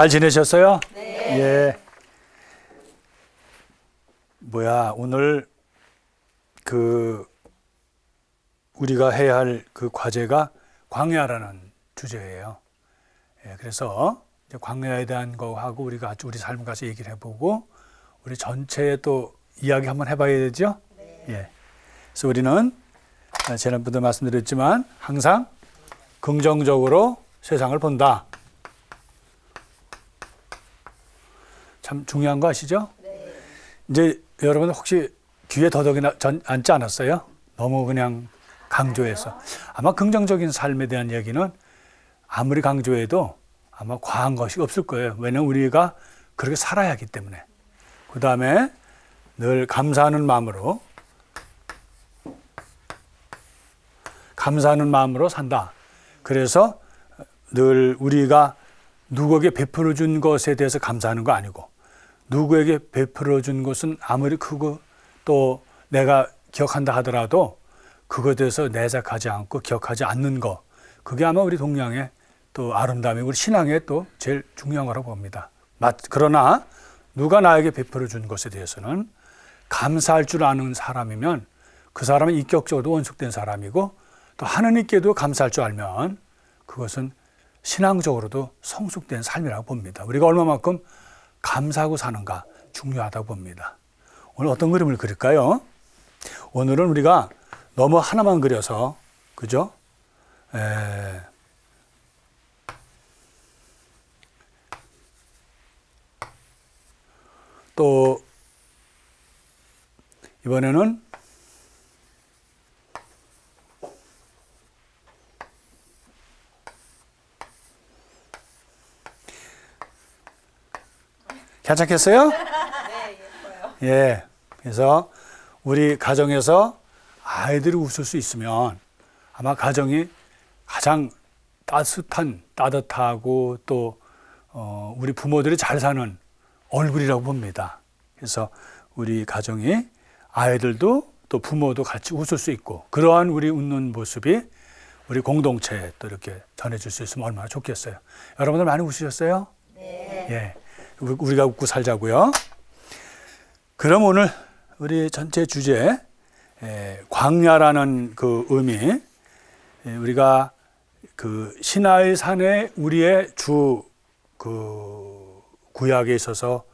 잘 지내셨어요? 네. 예. 오늘 우리가 해야 할 그 과제가 광야라는 주제예요. 예, 그래서 이제 광야에 대한 거하고 우리가 우리 삶을 가서 얘기를 해보고 우리 전체에 또 이야기 한번 해봐야 되죠? 네. 예. 그래서 우리는 지난번도 말씀드렸지만 항상 긍정적으로 세상을 본다. 참 중요한 거 아시죠? 네. 이제 여러분 혹시 귀에 더덕이 앉지 않았어요? 너무 그냥 강조해서. 아마 긍정적인 삶에 대한 얘기는 아무리 강조해도 아마 과한 것이 없을 거예요. 왜냐하면 우리가 그렇게 살아야 하기 때문에. 그 다음에 늘 감사하는 마음으로 산다. 그래서 늘 우리가 누구에게 베풀어 준 것에 대해서 감사하는 거 아니고 누구에게 베풀어 준 것은 아무리 크고 또 내가 기억한다 하더라도 그것에 대해서 내색하지 않고 기억하지 않는 거, 그게 아마 우리 동양의 또 아름다움이 우리 신앙의 또 제일 중요한 거라고 봅니다. 그러나 누가 나에게 베풀어 준 것에 대해서는 감사할 줄 아는 사람이면 그 사람은 인격적으로 원숙된 사람이고 또 하느님께도 감사할 줄 알면 그것은 신앙적으로도 성숙된 삶이라고 봅니다. 우리가 얼마만큼 감사하고 사는가 중요하다고 봅니다. 오늘 어떤 그림을 그릴까요? 오늘은 우리가 너무 하나만 그려서, 그죠? 또 이번에는 괜찮겠어요? 네, 예뻐요. 예. 그래서 우리 가정에서 아이들이 웃을 수 있으면 아마 가정이 가장 따뜻하고 또 우리 부모들이 잘 사는 얼굴이라고 봅니다. 그래서 우리 가정이 아이들도 또 부모도 같이 웃을 수 있고 그러한 우리 웃는 모습이 우리 공동체에 또 이렇게 전해질 수 있으면 얼마나 좋겠어요. 여러분들 많이 웃으셨어요? 네. 예. 우리가 웃고 살자고요. 그럼 오늘 우리 전체 주제 광야라는 그 의미, 우리가 그 시나이 산에 우리의 주 구약에 있어서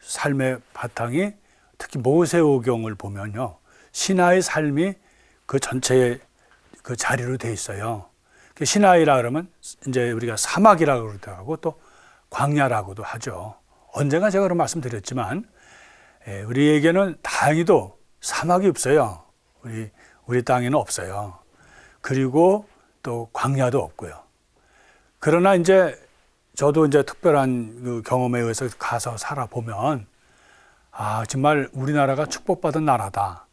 삶의 바탕이 특히 모세오경을 보면요, 시나이 삶이 그 전체의 그 자리로 돼 있어요. 시나이라 그러면 이제 우리가 사막이라고 그러기도 하고 또 광야라고도 하죠. 언젠가 제가 그런 말씀드렸지만 우리에게는 다행히도 사막이 없어요. 우리 땅에는 없어요. 그리고 또 광야도 없고요. 그러나 이제 저도 이제 특별한 그 경험에 의해서 가서 살아보면 정말 우리나라가 축복받은 나라다.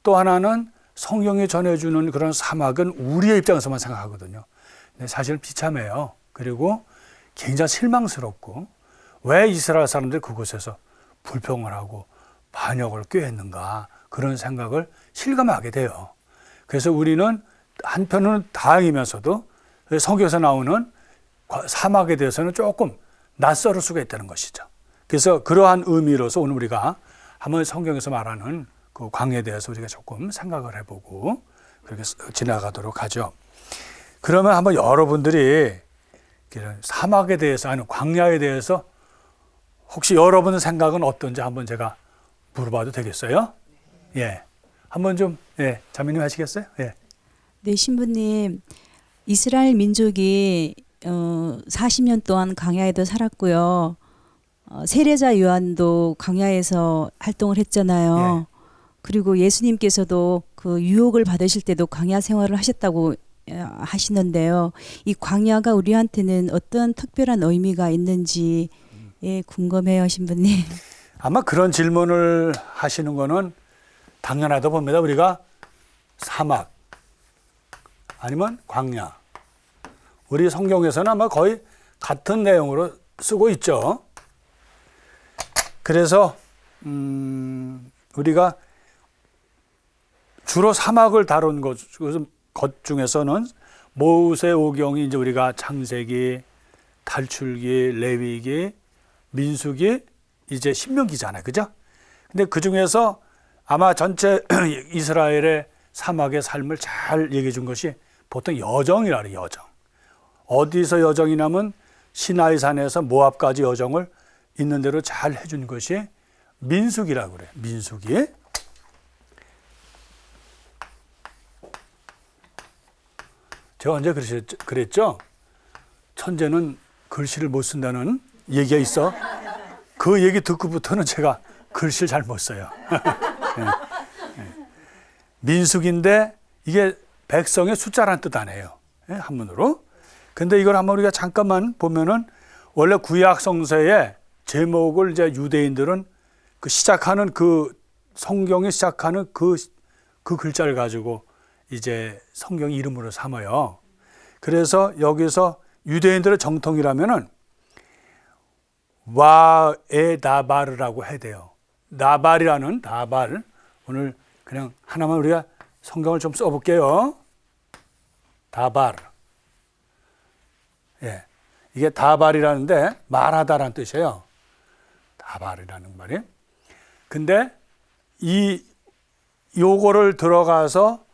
또 하나는 성경이 전해주는 그런 사막은 우리의 입장에서만 생각하거든요. 근데 사실 비참해요. 그리고 굉장히 실망스럽고 왜 이스라엘 사람들이 그곳에서 불평을 하고 반역을 꾀했는가 그런 생각을 실감하게 돼요. 그래서 우리는 한편으로는 다행이면서도 성경에서 나오는 사막에 대해서는 조금 낯설을 수가 있다는 것이죠. 그래서 그러한 의미로서 오늘 우리가 한번 성경에서 말하는 그 광야에 대해서 우리가 조금 생각을 해보고 그렇게 지나가도록 하죠. 그러면 한번 여러분들이 사막에 대해서 아니 광야에 대해서 혹시 여러분 생각은 어떤지 한번 제가 물어봐도 되겠어요? 예, 한번 좀 자매님 하시겠어요? 예. 네, 신부님, 이스라엘 민족이 40년 동안 광야에도 살았고요. 세례자 요한도 광야에서 활동을 했잖아요. 예. 그리고 예수님께서도 그 유혹을 받으실 때도 광야 생활을 하셨다고 하시는데요. 이 광야가 우리한테는 어떤 특별한 의미가 있는지 궁금해요, 신부님. 아마 그런 질문을 하시는 거는 당연하다 봅니다. 우리가 사막 아니면 광야, 우리 성경에서는 아마 거의 같은 내용으로 쓰고 있죠. 그래서 우리가 주로 사막을 다룬 것 중에서는 모세오경이 이제 우리가 창세기, 탈출기, 레위기, 민수기, 이제 신명기잖아요. 그죠? 근데 그 중에서 아마 전체 이스라엘의 사막의 삶을 잘 얘기해 준 것이 보통 여정이라 그래요. 여정. 어디서 여정이냐면 시나이산에서 모압까지 여정을 있는 대로 잘 해준 것이 민수기라고 그래요. 민수기. 제가 언제 그랬죠? 천재는 글씨를 못 쓴다는 얘기가 있어. 그 얘기 듣고부터는 제가 글씨를 잘 못 써요. 민수기인데 이게 백성의 숫자란 뜻 아니에요. 한문으로. 근데 이걸 한번 우리가 잠깐만 보면은 원래 구약 성서의 제목을 이제 유대인들은 그 시작하는 그 성경이 시작하는 그 글자를 가지고 이제 성경 이름으로 삼아요. 그래서 여기서 유대인들의 정통이라면은 와에다바르라고 해야 돼요. 나발이라는 나발. 오늘 그냥 하나만 우리가 성경을 좀 써볼게요. 다발. 예. 이게 다발이라는데 말하다라는 뜻이에요. 다발이라는 말이. 근데 요거를 들어가서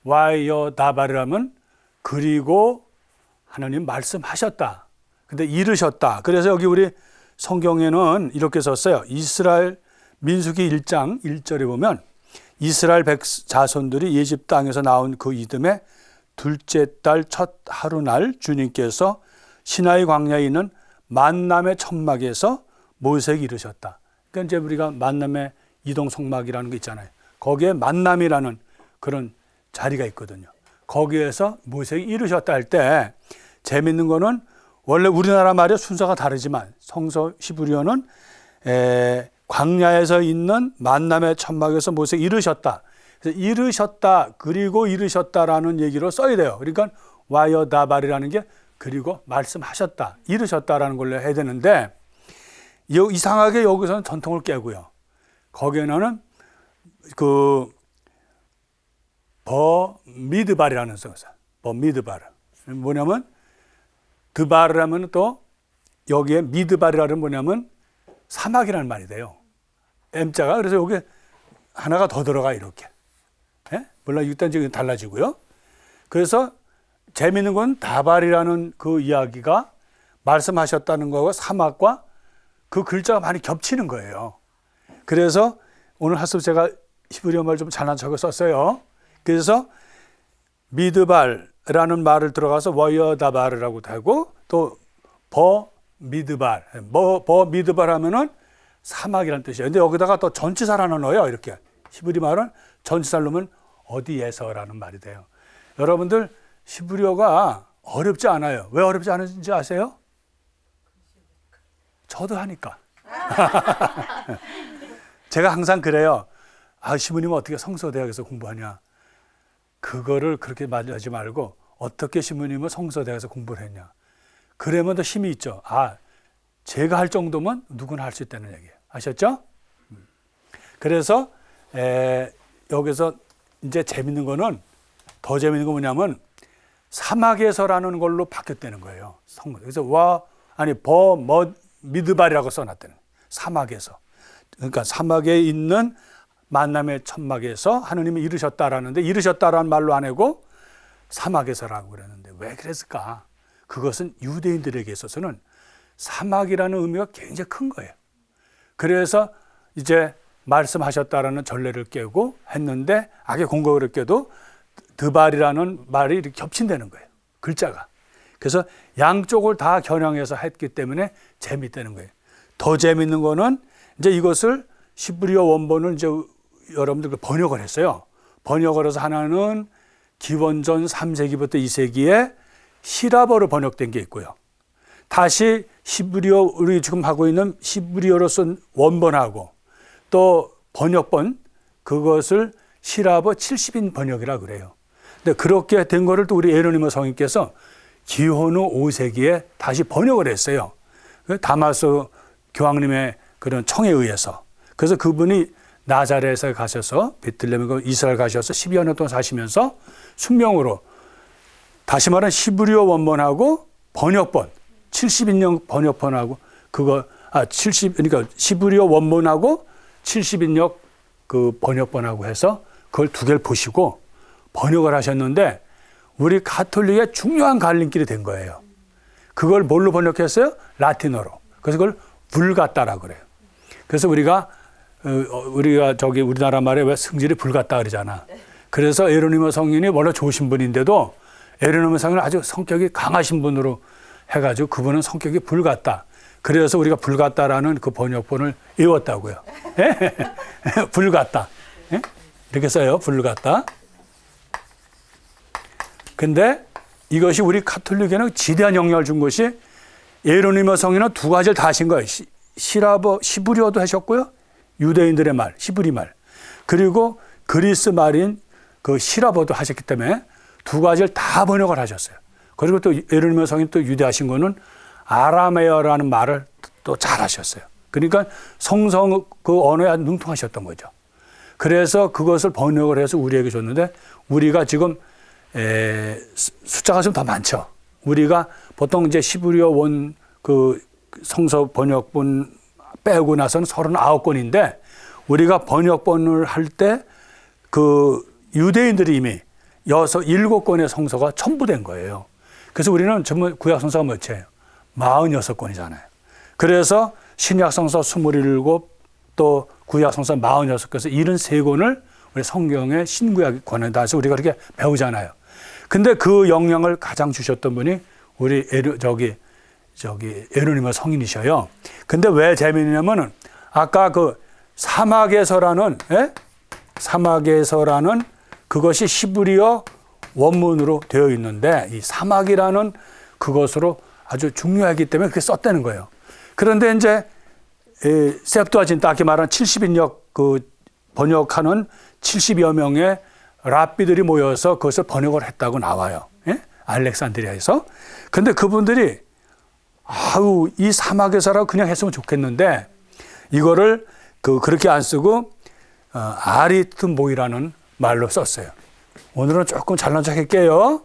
와이어 다발이라면 그리고 하나님 말씀하셨다. 근데 이르셨다. 그래서 여기 우리 성경에는 이렇게 썼어요. 이스라엘 민수기 1장 1절에 보면 이스라엘 자손들이 애굽 땅에서 나온 그 이듬해 둘째 달 첫 하루날 주님께서 시나이 광야에 있는 만남의 천막에서 모세에게 이르셨다. 그러니까 이제 우리가 만남의 이동 성막이라는 게 있잖아요. 거기에 만남이라는 그런 자리가 있거든요. 거기에서 모세에게 이르셨다 할 때 재밌는 거는 원래 우리나라 말의 순서가 다르지만 성서 히브리어는 광야에서 있는 만남의 천막에서 모세에게 이르셨다. 그래서 이르셨다 그리고 이르셨다라는 얘기로 써야 돼요. 그러니까 와여다발이라는 게 그리고 말씀하셨다 이르셨다라는 걸로 해야 되는데 이상하게 여기서는 전통을 깨고요. 거기에는 그 버미드발이라는 써서 버미드발 뭐냐면 드발이라면 또 여기에 미드발이라는 뭐냐면 사막이라는 말이 돼요. M자가. 그래서 여기 하나가 더 들어가 이렇게. 예? 물론 일단 지금 달라지고요. 그래서 재미있는 건 다발이라는 그 이야기가 말씀하셨다는 거와 사막과 그 글자가 많이 겹치는 거예요. 그래서 오늘 학습 제가 히브리어 말 좀 잘난 척을 썼어요. 그래서 미드발이라는 말을 들어가서 워여다발이라고 하고 또 버미드발, 버미드발 하면은 사막이라는 뜻이에요. 근데 여기다가 또 전치사를 하나 넣어요. 이렇게. 히브리 말은 전치사를 넣으면 어디에서라는 말이 돼요. 여러분들 히브리어가 어렵지 않아요. 왜 어렵지 않은지 아세요? 저도 하니까. 제가 항상 그래요. 아, 시부님은 어떻게 성서대학에서 공부하냐. 그거를 그렇게 말하지 말고 어떻게 시부님은 성서대학에서 공부를 했냐. 그러면 더 힘이 있죠. 아, 제가 할 정도면 누구나 할 수 있다는 얘기예요. 아셨죠? 그래서 여기서 이제 재밌는 거는 더 재밌는 거 뭐냐면 사막에서라는 걸로 바뀌었다는 거예요. 그래서 미드발이라고 써놨다는 거예요. 사막에서. 그러니까 사막에 있는 만남의 천막에서 하느님이 이르셨다라는데 이르셨다라는 말로 안 하고 사막에서라고 그랬는데 왜 그랬을까? 그것은 유대인들에게 있어서는 사막이라는 의미가 굉장히 큰 거예요. 그래서 이제 말씀하셨다라는 전례를 깨고 했는데 악의 공격을 깨도 드발이라는 말이 이렇게 겹친다는 거예요. 글자가. 그래서 양쪽을 다 겨냥해서 했기 때문에 재밌다는 거예요. 더 재밌는 거는 이제 이것을 히브리어 원본을 이제 여러분들 번역을 했어요. 번역을 해서 하나는 기원전 3세기부터 2세기에 히라버로 번역된 게 있고요. 다시 히브리어 우리 지금 하고 있는 히브리어로 쓴 원본하고 또 번역본 그것을 히라버 70인 번역이라 그래요. 근데 그렇게 된 거를 또 우리 예로니모 성인께서 기원 후 5세기에 다시 번역을 했어요. 다마스 교황님의 그런 청에 의해서. 그래서 그분이 나자렛에 가셔서 베틀레헴에 이스라엘 가셔서 12여 년 동안 사시면서 순명으로 다시 말하면 히브리어 원본하고 번역본 70인역 번역본하고 그러니까 시브리어 원문하고 70인역 그 번역본하고 해서 그걸 두 개를 보시고 번역을 하셨는데 우리 가톨릭의 중요한 갈림길이 된 거예요. 그걸 뭘로 번역했어요? 라틴어로. 그래서 그걸 불가따라 그래요. 그래서 우리가 저기 우리나라 말에 왜 승질이 불같다 그러잖아. 그래서 에르니모 성인이 원래 좋으신 분인데도 에르니모 성인은 아주 성격이 강하신 분으로 해가지고 그분은 성격이 불같다. 그래서 우리가 불같다라는 그 번역본을 외웠다고요. 불같다. 이렇게 써요. 불같다. 근데 이것이 우리 가톨릭에는 지대한 영향을 준 것이 예로니모 성인은 두 가지를 다 하신 거예요. 시브리어도 하셨고요. 유대인들의 말, 시브리 말. 그리고 그리스 말인 그 시라버도 하셨기 때문에 두 가지를 다 번역을 하셨어요. 그리고 또 예로니모 성인 또 유대하신 거는 아라메어라는 말을 또 잘 하셨어요. 그러니까 성성 그 언어에 아주 능통하셨던 거죠. 그래서 그것을 번역을 해서 우리에게 줬는데 우리가 지금 숫자가 좀 더 많죠. 우리가 보통 이제 시브리어 원 그 성서 번역본 빼고 나서는 39권인데 우리가 번역본을 할 때 그 유대인들이 이미 7권의 성서가 첨부된 거예요. 그래서 우리는 전부 구약 성서가 몇이에요? 46권이잖아요. 그래서 신약 성서 27, 또 구약 성서 46, 그래서 73권을 우리 성경의 신구약 권에다 해서 우리가 그렇게 배우잖아요. 근데 그 영향을 가장 주셨던 분이 우리 에르니모 성인이셔요. 근데 왜 재미있냐면은 아까 그 사막에서라는 그것이 시브리어 원문으로 되어 있는데 이 사막이라는 그것으로 아주 중요하기 때문에 그렇게 썼다는 거예요. 그런데 이제 셉투아진트 아까 말한 70인역 그 번역하는 70여 명의 랍비들이 모여서 그것을 번역을 했다고 나와요. 알렉산드리아에서. 근데 그분들이 이 사막에서라고 그냥 했으면 좋겠는데 이거를 그렇게 안 쓰고 아리트모이라는 말로 썼어요. 오늘은 조금 잘난 척 할게요.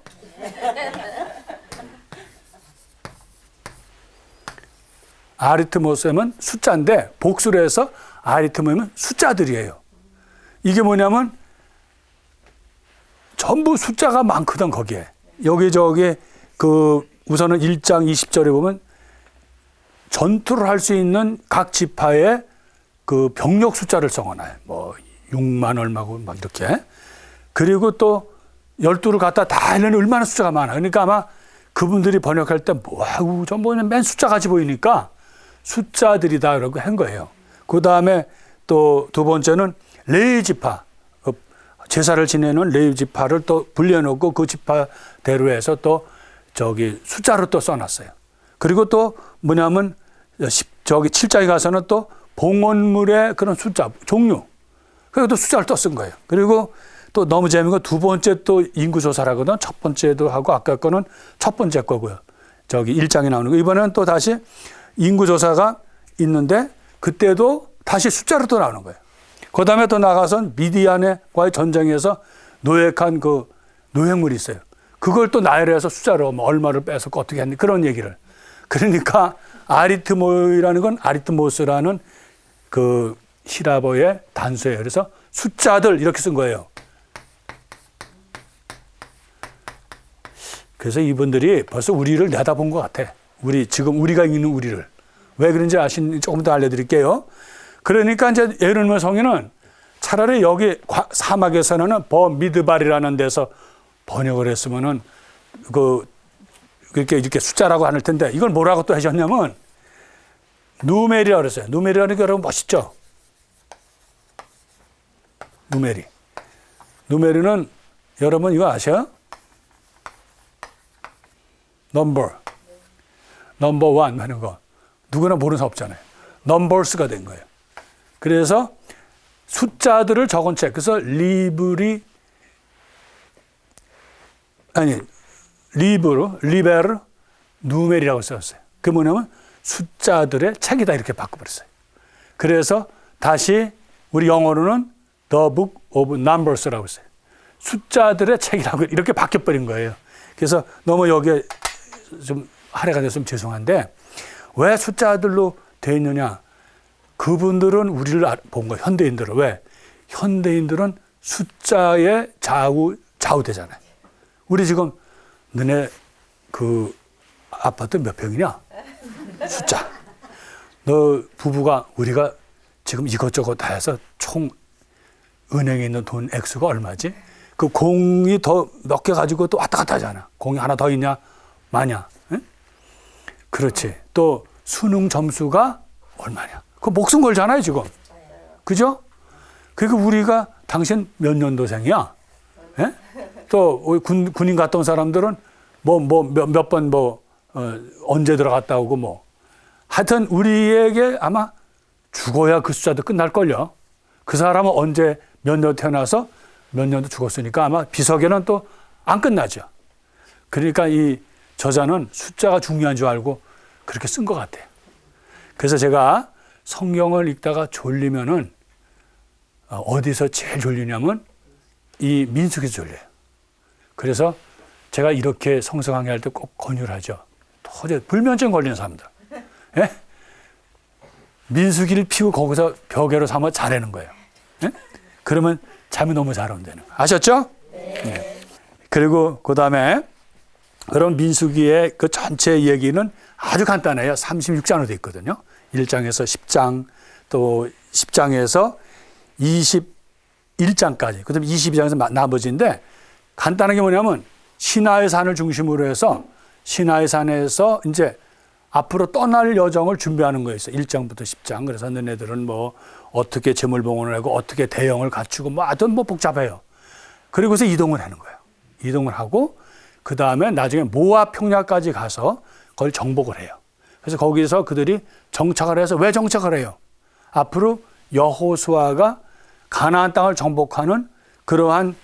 아리트모스면 숫자인데 복수로 해서 아리트모면 숫자들이에요. 이게 뭐냐면 전부 숫자가 많거든 거기에. 여기저기 우선은 1장 20절에 보면 전투를 할 수 있는 각 지파의 그 병력 숫자를 적어놔요. 뭐 6만 얼마고 막 이렇게. 그리고 또 12를 갖다 다 하려면 얼마나 숫자가 많아. 그러니까 아마 그분들이 번역할 때 전부 맨 숫자같이 보이니까 숫자들이다 라고 한 거예요. 그 다음에 또 두 번째는 레위 지파, 제사를 지내는 레위 지파를 또 분려놓고 그 지파대로 해서 또 숫자로 또 써놨어요. 그리고 또 뭐냐면 7장에 가서는 또 봉헌물의 그런 숫자, 종류. 그리고 또 숫자를 또 쓴 거예요. 그리고 또 너무 재미있는 건 두 번째 또 인구조사라거든. 첫 번째도 하고 아까 거는 첫 번째 거고요. 1장에 나오는 거. 이번에는 또 다시 인구조사가 있는데 그때도 다시 숫자로 또 나오는 거예요. 그 다음에 또 나가선 미디안과의 전쟁에서 노획한 그 노획물이 있어요. 그걸 또 나열해서 숫자로 얼마를 빼서 어떻게 했는지 그런 얘기를. 그러니까 아리트모이라는 건 아리트모스라는 그 히라버의 단수예요. 그래서 숫자들 이렇게 쓴 거예요. 그래서 이분들이 벌써 우리를 내다본 것 같아. 지금 우리가 있는 우리를. 왜 그런지 조금 더 알려드릴게요. 그러니까 이제 예루살렘 성인은 차라리 여기 사막에서는 버미드발이라는 데서 번역을 했으면은 이렇게 숫자라고 할 텐데 이걸 뭐라고 또 하셨냐면 누메리라고 그랬어요. 누메리라는 게 여러분 멋있죠? 누메리는 여러분 이거 아셔요? 넘버 1 하는 거 누구나 모르는 사람 없잖아요. 넘버스가 된 거예요. 그래서 숫자들을 적은 책. 그래서 리베르 누메리라고 썼어요. 그게 뭐냐면 숫자들의 책이다 이렇게 바꿔버렸어요. 그래서 다시 우리 영어로는 The Book of Numbers라고 했어요. 숫자들의 책이라고 이렇게 바뀌어버린 거예요. 그래서 너무 여기에 좀 할애가 됐으면 죄송한데 왜 숫자들로 돼 있느냐? 그분들은 우리를 본 거예요. 현대인들은. 왜? 현대인들은 숫자에 좌우되잖아요. 우리 지금 너네 그 아파트 몇 평이냐? 숫자. 너 부부가 우리가 지금 이것저것 다 해서 총 은행에 있는 돈 액수가 얼마지? 그 공이 더 몇 개 가지고 또 왔다 갔다 하잖아. 공이 하나 더 있냐? 마냐? 응? 그렇지. 또 수능 점수가 얼마냐? 그 목숨 걸잖아요, 지금. 그죠? 그러니까 우리가 당신 몇 년도생이야? 예? 또 군인 갔다 온 사람들은 몇 번 언제 들어갔다 오고 뭐. 하여튼 우리에게 아마 죽어야 그 숫자도 끝날걸요. 그 사람은 언제 몇 년 태어나서 몇 년도 죽었으니까 아마 비석에는 또 안 끝나죠. 그러니까 이 저자는 숫자가 중요한 줄 알고 그렇게 쓴 것 같아요. 그래서 제가 성경을 읽다가 졸리면은 어디서 제일 졸리냐면 이 민수기에서 졸려요. 그래서 제가 이렇게 성서 강의할 때 꼭 권유를 하죠. 도저히 불면증 걸리는 사람들. 예? 민수기를 피고 거기서 벽에로 삼아 자라는 거예요. 예? 그러면 잠이 너무 잘 온다는 거예요. 아셨죠? 네. 그리고 그 다음에 그런 민수기의 그 전체 얘기는 아주 간단해요. 36장으로 되어 있거든요. 1장에서 10장, 또 10장에서 21장까지, 그 다음에 22장에서 나머지인데 간단한 게 뭐냐면 시나의 산을 중심으로 해서 시나의 산에서 이제 앞으로 떠날 여정을 준비하는 거였어. 1장부터 10장. 그래서 너네들은 뭐 어떻게 재물봉헌을 하고 어떻게 대형을 갖추고 뭐 하여튼 뭐 복잡해요. 그리고서 이동을 하는 거예요. 이동을 하고 그 다음에 나중에 모압 평야까지 가서 그걸 정복을 해요. 그래서 거기서 그들이 정착을 해서 왜 정착을 해요? 앞으로 여호수아가 가나안 땅을 정복하는 그러한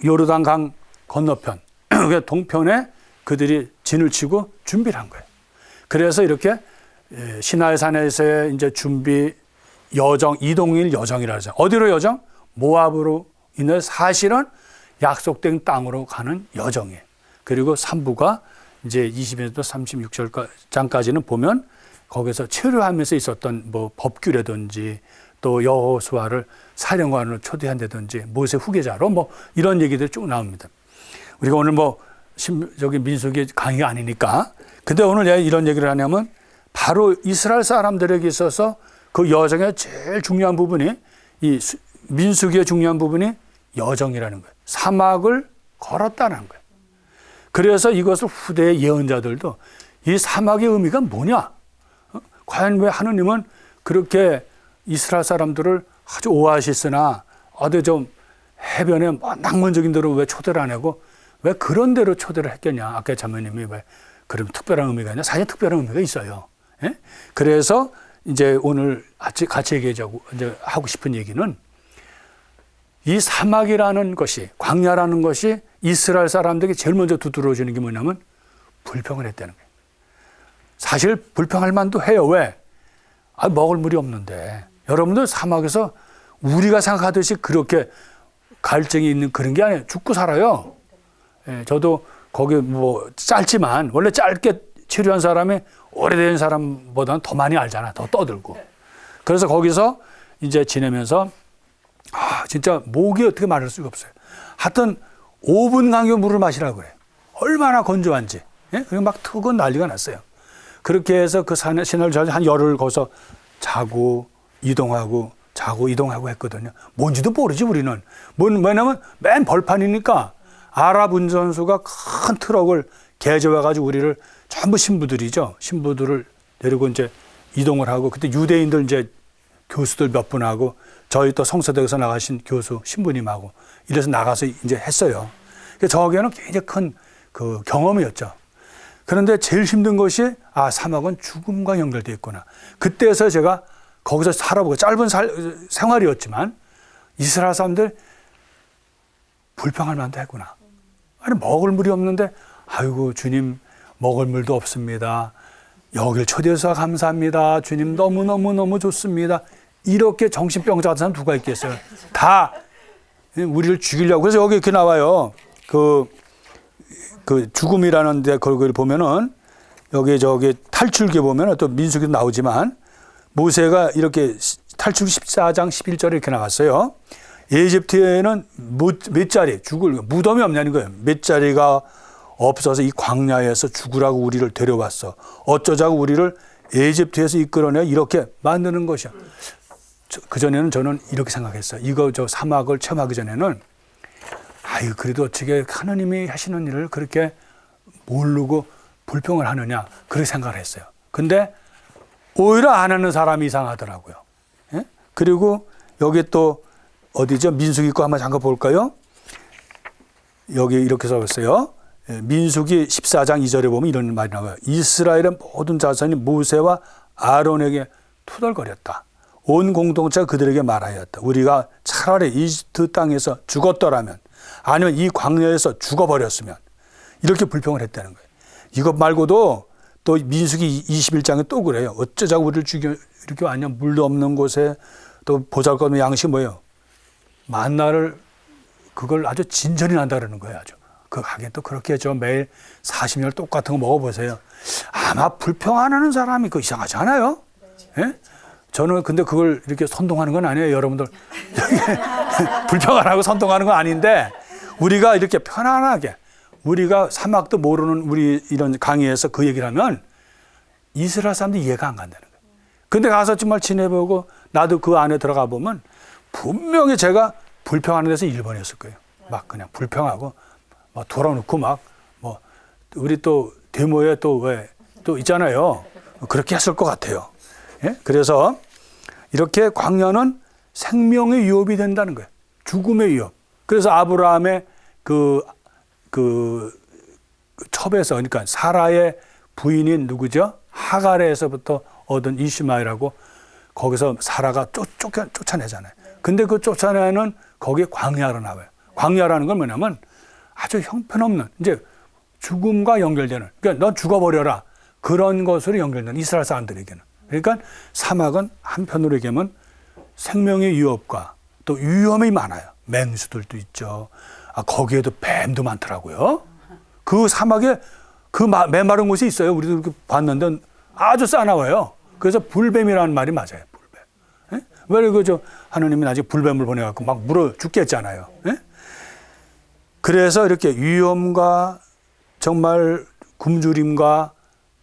요르단 강 건너편, 동편에 그들이 진을 치고 준비를 한 거예요. 그래서 이렇게 시나이 산에서의 이제 준비 여정, 이동일 여정이라 하죠. 어디로 여정? 모압으로 인해 사실은 약속된 땅으로 가는 여정이에요. 그리고 3부가 이제 20에서 36장까지는 보면 거기서 체류하면서 있었던 뭐 법규라든지 또 여호수아를 사령관으로 초대한다든지 모세 후계자로 뭐 이런 얘기들이 쭉 나옵니다. 우리가 오늘 뭐 저기 민수기 강의가 아니니까. 근데 오늘 내가 이런 얘기를 하냐면 바로 이스라엘 사람들에게 있어서 그 여정의 제일 중요한 부분이 이 민수기의 중요한 부분이 여정이라는 거예요. 사막을 걸었다는 거예요. 그래서 이것을 후대의 예언자들도 이 사막의 의미가 뭐냐? 과연 왜 하느님은 그렇게 이스라엘 사람들을 아주 오아시스나 어디 좀 해변에 낭만적인 데로 왜 초대를 안 하고 왜 그런 데로 초대를 했겠냐? 아까 자매님이 왜 그럼 특별한 의미가 있냐? 사실 특별한 의미가 있어요. 예? 그래서 이제 오늘 같이 얘기하자고 이제 하고 싶은 얘기는 이 사막이라는 것이, 광야라는 것이 이스라엘 사람들에게 제일 먼저 두드러지는 게 뭐냐면 불평을 했다는 거예요. 사실 불평할 만도 해요. 왜? 먹을 물이 없는데. 여러분들 사막에서 우리가 생각하듯이 그렇게 갈증이 있는 그런 게 아니에요. 죽고 살아요. 예, 저도 거기 뭐 짧지만 원래 짧게 치료한 사람이 오래된 사람보다는 더 많이 알잖아. 더 떠들고. 그래서 거기서 이제 지내면서 진짜 목이 어떻게 마를 수가 없어요. 하여튼 5분 간격 물을 마시라고 그래요. 얼마나 건조한지. 예? 그리고 막 트고 난리가 났어요. 그렇게 해서 그 시내를 한 열흘 거기서 자고 이동하고 했거든요. 뭔지도 모르지 우리는. 왜냐면 맨 벌판이니까 아랍 운전수가 큰 트럭을 개조해가지고 우리를 전부 신부들이죠. 신부들을 데리고 이제 이동을 하고 그때 유대인들 이제 교수들 몇 분하고 저희 또 성서대에서 나가신 교수 신부님하고 이래서 나가서 이제 했어요. 저에게는 굉장히 큰 그 경험이었죠. 그런데 제일 힘든 것이 사막은 죽음과 연결되어 있구나. 그때서 제가 거기서 살아보고 짧은 생활이었지만 이스라엘 사람들 불평할 만도 했구나. 아니 먹을 물이 없는데 아이고 주님 먹을 물도 없습니다. 여길 초대해서 감사합니다. 주님 너무너무 좋습니다. 이렇게 정신병자 같은 사람 누가 있겠어요. 다 우리를 죽이려고. 그래서 여기 이렇게 나와요. 그 죽음이라는 데 거기를 보면은 여기 저기 탈출기 보면 또 민수기도 나오지만 모세가 이렇게 탈출기 14장 11절에 이렇게 나왔어요. 에집트에는 몇 자리 죽을 무덤이 없냐는 거예요. 몇 자리가 없어서 이 광야에서 죽으라고 우리를 데려왔어. 어쩌자고 우리를 에집트에서 이끌어내 이렇게 만드는 것이야. 그전에는 저는 이렇게 생각했어요. 이거 저 사막을 체험하기 전에는 아유 그래도 어떻게 하나님이 하시는 일을 그렇게 모르고 불평을 하느냐 그렇게 생각을 했어요. 근데 오히려 안 하는 사람이 이상하더라고요. 예? 그리고 여기 또 어디죠? 민수기 거 한번 잠깐 볼까요? 여기 이렇게 써 있어요. 민수기 14장 2절에 보면 이런 말이 나와요. 이스라엘의 모든 자손이 모세와 아론에게 투덜거렸다. 온 공동체가 그들에게 말하였다. 우리가 차라리 이집트 땅에서 죽었더라면 아니면 이 광야에서 죽어버렸으면 이렇게 불평을 했다는 거예요. 이것 말고도 또 민수기 21장에 또 그래요. 어쩌자고 우리를 죽여 이렇게 왔냐. 물도 없는 곳에 또 보잘것없는 양식이 뭐예요. 만나를 그걸 아주 진전이 난다 그러는 거예요. 아주. 그 하긴 또 그렇게 죠. 매일 40년 똑같은 거 먹어보세요. 아마 불평 안 하는 사람이 그 이상하지 않아요? 예? 저는 근데 그걸 이렇게 선동하는 건 아니에요. 여러분들. 불평 안 하고 선동하는 건 아닌데 우리가 이렇게 편안하게 우리가 사막도 모르는 우리 이런 강의에서 그 얘기를 하면 이스라엘 사람들이 이해가 안 간다는 거예요. 근데 가서 정말 지내보고 나도 그 안에 들어가 보면 분명히 제가 불평하는 데서 1번이었을 거예요. 막 그냥 불평하고 막 돌아놓고 막 뭐 우리 또 데모에 또 왜 또 있잖아요. 그렇게 했을 것 같아요. 예? 그래서 이렇게 광야는 생명의 위협이 된다는 거예요. 죽음의 위협. 그래서 아브라함의 그 첩에서 그러니까 사라의 부인인 누구죠? 하갈에서부터 얻은 이시마엘하고 거기서 사라가 쫓아내잖아요. 근데 그 쫓아내는 거기에 광야로 나와요. 광야라는 건 뭐냐면 아주 형편없는 이제 죽음과 연결되는 그러니까 넌 죽어버려라 그런 것으로 연결되는 이스라엘 사람들에게는 그러니까 사막은 한편으로 얘기하면 생명의 위협과 또 위험이 많아요. 맹수들도 있죠. 거기에도 뱀도 많더라고요. 그 사막에 그 메마른 곳이 있어요. 우리도 이렇게 봤는데 아주 싸나워요. 그래서 불뱀이라는 말이 맞아요. 불뱀. 예? 왜 그저 하느님이 아직 불뱀을 보내갖고 막 물어 죽겠잖아요. 예? 그래서 이렇게 위험과 정말 굶주림과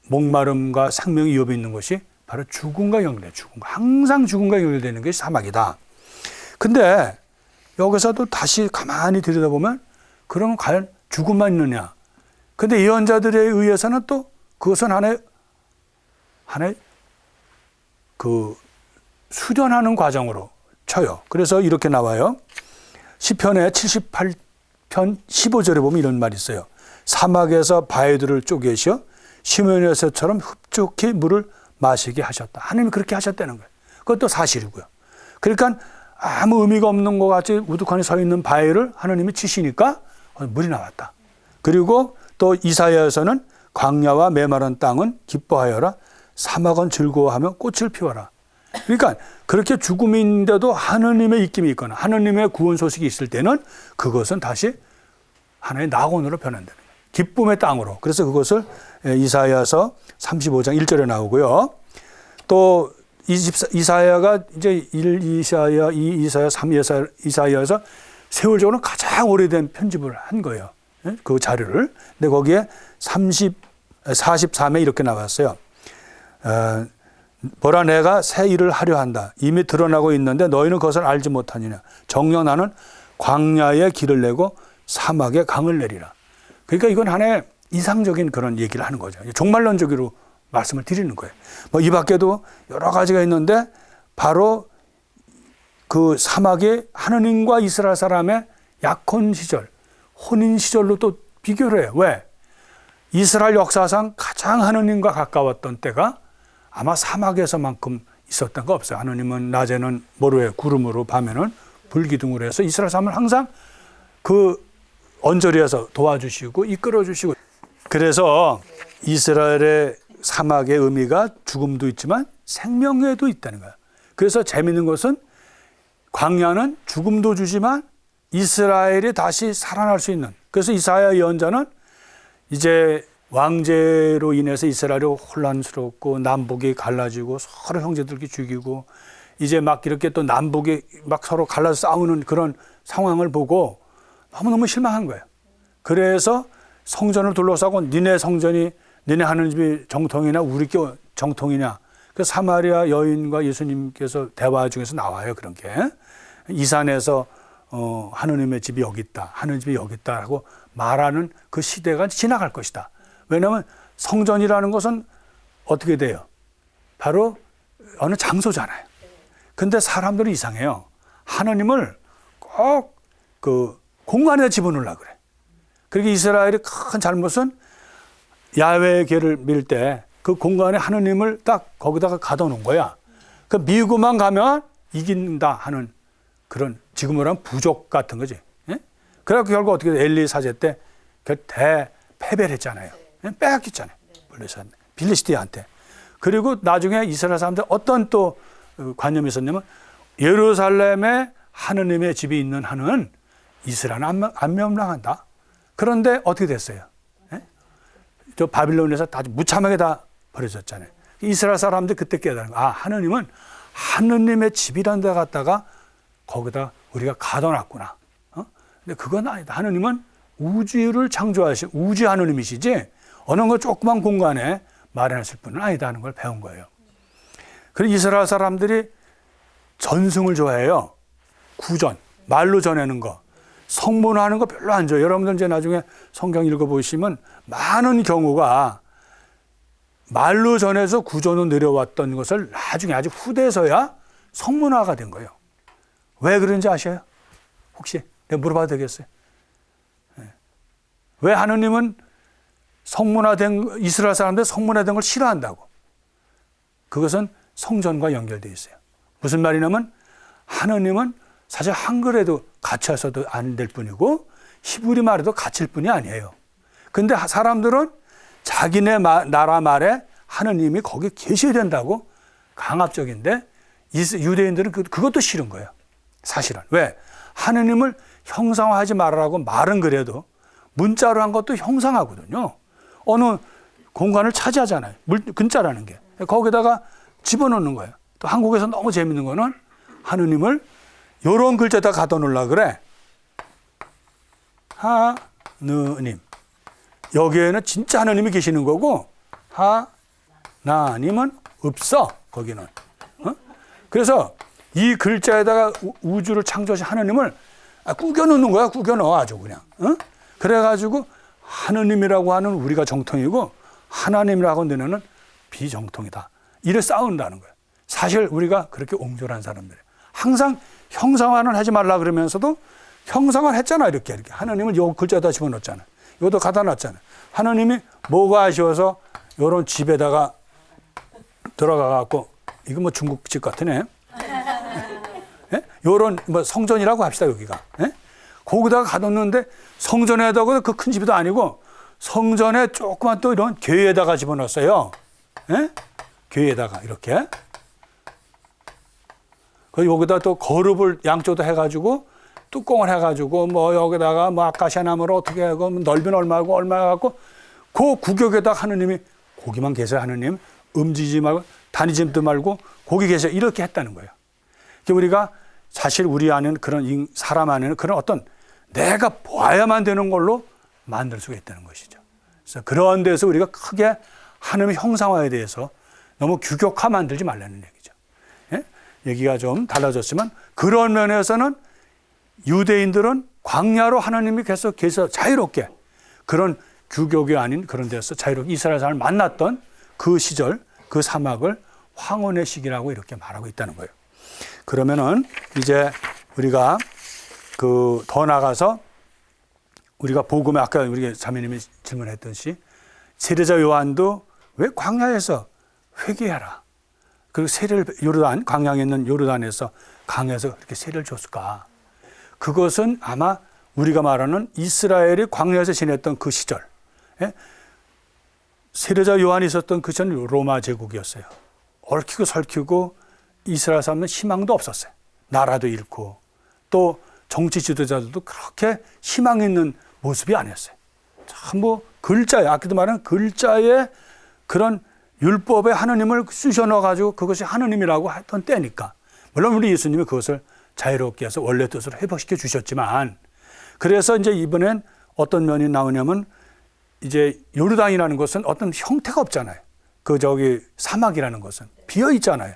목마름과 생명의 위협이 있는 것이 바로 죽음과 연결돼요. 죽음과 항상 죽음과 연결되는 것이 사막이다. 근데 여기서도 다시 가만히 들여다보면 그러면 과연 죽음만 있느냐? 근데 예언자들에 의해서는 또 그것은 하나의 그 수련하는 과정으로 쳐요. 그래서 이렇게 나와요. 시편의 78편 15절에 보면 이런 말이 있어요. 사막에서 바위들을 쪼개셔 시므온에서처럼 흡족히 물을 마시게 하셨다. 하나님이 그렇게 하셨다는 거예요. 그것도 사실이고요. 그러니까 아무 의미가 없는 것 같이 우두커니 서 있는 바위를 하나님이 치시니까 물이 나왔다. 그리고 또 이사야에서는 광야와 메마른 땅은 기뻐하여라. 사막은 즐거워하며 꽃을 피워라. 그러니까 그렇게 죽음인데도 하나님의 입김이 있거나 하나님의 구원 소식이 있을 때는 그것은 다시 하나의 낙원으로 변한다는 거예요. 기쁨의 땅으로. 그래서 그것을 이사야서 35장 1절에 나오고요. 또 이사야가 이제 1 이사야, 2 이사야, 3 이사야에서 세월적으로 가장 오래된 편집을 한 거예요. 그 자료를. 근데 거기에 43에 이렇게 나왔어요. 보라 내가 새 일을 하려 한다. 이미 드러나고 있는데 너희는 그것을 알지 못하느냐. 정녕 나는 광야에 길을 내고 사막에 강을 내리라. 그러니까 이건 하나의 이상적인 그런 얘기를 하는 거죠. 종말론적으로 말씀을 드리는 거예요. 뭐 이 밖에도 여러 가지가 있는데 바로 그 사막에 하느님과 이스라엘 사람의 약혼 시절, 혼인 시절로 또 비교를 해요. 왜? 이스라엘 역사상 가장 하느님과 가까웠던 때가 아마 사막에서만큼 있었던 거 없어요. 하느님은 낮에는 모로의 구름으로 밤에는 불기둥으로 해서 이스라엘 사람을 항상 그 언저리에서 도와주시고 이끌어주시고 그래서 이스라엘의 사막의 의미가 죽음도 있지만 생명에도 있다는 거예요. 그래서 재미있는 것은 광야는 죽음도 주지만 이스라엘이 다시 살아날 수 있는 그래서 이사야 예언자는 이제 왕제로 인해서 이스라엘이 혼란스럽고 남북이 갈라지고 서로 형제들끼리 죽이고 이제 막 이렇게 또 남북이 막 서로 갈라서 싸우는 그런 상황을 보고 너무너무 실망한 거예요. 그래서 성전을 둘러싸고 니네 성전이 니네 하는 집이 정통이냐 우리 교 정통이냐. 그 사마리아 여인과 예수님께서 대화 중에서 나와요. 그런 게. 이 산에서 하느님의 집이 여기 있다. 하느님 집이 여기 있다라고 말하는 그 시대가 지나갈 것이다. 왜냐하면 성전이라는 것은 어떻게 돼요? 바로 어느 장소잖아요. 근데 사람들은 이상해요. 하느님을 꼭 그 공간에 집어넣으려고 그래. 그러니까 이스라엘의 큰 잘못은 야훼의 궤를 밀 때 그 공간에 하느님을 딱 거기다가 가둬놓은 거야. 그 미국만 가면 이긴다 하는 그런 지금으로 하면 부족 같은 거지. 예? 그래갖고 결국 어떻게 돼? 엘리 사제 때 대패배를 했잖아요. 빼앗겼잖아요. 빌리스티아한테. 그리고 나중에 이스라엘 사람들 어떤 또 관념이 있었냐면 예루살렘에 하느님의 집이 있는 한은 이스라엘은 안 멸망한다. 그런데 어떻게 됐어요? 예? 저 바빌론에서 다 무참하게 다 버려졌잖아요. 이스라엘 사람들 그때 깨달은 거야. 아, 하느님은 하느님의 집이라는 데 갔다가 거기다 우리가 가둬놨구나. 근데 그건 아니다. 하느님은 우주를 창조하신 우주 하느님이시지 어느 거 조그만 공간에 마련하실 분은 아니다는 걸 배운 거예요. 그리고 이스라엘 사람들이 전승을 좋아해요. 구전, 말로 전하는 거. 성문하는 거 별로 안 좋아해요. 여러분들 이제 나중에 성경 읽어보시면 많은 경우가 말로 전해서 구전으로 내려왔던 것을 나중에 아주 후대서야 성문화가 된 거예요. 왜 그런지 아셔요? 혹시 내가 물어봐도 되겠어요? 왜 하느님은 성문화된 이스라엘 사람들 성문화된 걸 싫어한다고? 그것은 성전과 연결되어 있어요. 무슨 말이냐면 하느님은 사실 한글에도 갇혀서도 안 될 뿐이고 히브리 말에도 갇힐 뿐이 아니에요. 근데 사람들은 자기네 나라 말에 하느님이 거기 계셔야 된다고 강압적인데 유대인들은 그것도 싫은 거예요. 사실은. 왜? 하느님을 형상화하지 말라고 말은 그래도 문자로 한 것도 형상하거든요. 어느 공간을 차지하잖아요. 근자라는 게. 거기다가 집어넣는 거예요. 또 한국에서 너무 재밌는 거는 하느님을 요런 글자에다 가둬놓으려고 그래. 하느님. 여기에는 진짜 하느님이 계시는 거고 하나님은 없어. 거기는. 그래서 이 글자에다가 우주를 창조하신 하느님을 꾸겨 넣는 거야. 꾸겨 넣어 아주 그냥. 그래가지고 하느님이라고 하는 우리가 정통이고 하나님이라고 하는 데는 비정통이다. 이래 싸운다는 거예요. 사실 우리가 그렇게 옹졸한 사람들이에요. 항상 형상화는 하지 말라 그러면서도 형상화를 했잖아. 이렇게. 하느님을 요 글자에다 집어넣었잖아. 이것도 갖다 놨잖아. 하느님이 뭐가 아쉬워서 요런 집에다가 들어가 갖고 이거 뭐 중국집 같으네. 예? 요런 뭐 성전이라고 합시다. 여기가. 예? 거기다가 가뒀는데 성전에다가 그 큰 집도 아니고 성전에 조그만 또 이런 궤에다가 집어넣었어요. 예? 궤에다가 이렇게. 여기다 또 거룹을 양쪽도 해가지고 뚜껑을 해가지고 뭐 여기다가 뭐 아카시아 나무를 어떻게 하고 넓이는 얼마고 얼마 갖고 그 구격에다 하느님이 거기만 계세요. 하느님 움직이지 말고 다니지도 말고 거기 계세요. 이렇게 했다는 거예요. 우리가 사실 우리 안에는 그런 사람 안에는 그런 어떤 내가 보아야만 되는 걸로 만들 수가 있다는 것이죠. 그래서 그런 데서 우리가 크게 하느님의 형상화에 대해서 너무 규격화 만들지 말라는 얘기죠. 예? 얘기가 좀 달라졌지만 그런 면에서는 유대인들은 광야로 하나님이 계속해서 자유롭게 그런 규격이 아닌 그런 데서 자유롭게 이스라엘 사람을 만났던 그 시절 그 사막을 황혼의 시기라고 이렇게 말하고 있다는 거예요. 그러면은 이제 우리가 더 나가서 우리가 복음에 아까 우리 자매님이 질문했듯이 세례자 요한도 왜 광야에서 회개하라. 그리고 세례를 요르단 광야에 있는 요르단에서 강에서 그렇게 세례를 줬을까? 그것은 아마 우리가 말하는 이스라엘이 광야에서 지냈던 그 시절, 예? 세례자 요한이 있었던 그 전 로마 제국이었어요. 얽히고 설키고 이스라엘 사람은 희망도 없었어요. 나라도 잃고 또 정치 지도자들도 그렇게 희망 있는 모습이 아니었어요. 전부 글자에, 아까도 말한 글자에 그런 율법에 하느님을 쑤셔 넣어가지고 그것이 하느님이라고 했던 때니까. 물론 우리 예수님이 그것을 자유롭게 해서 원래 뜻으로 회복시켜 주셨지만, 그래서 이제 이번엔 어떤 면이 나오냐면, 이제 요르단이라는 것은 어떤 형태가 없잖아요. 그 저기 사막이라는 것은 비어 있잖아요.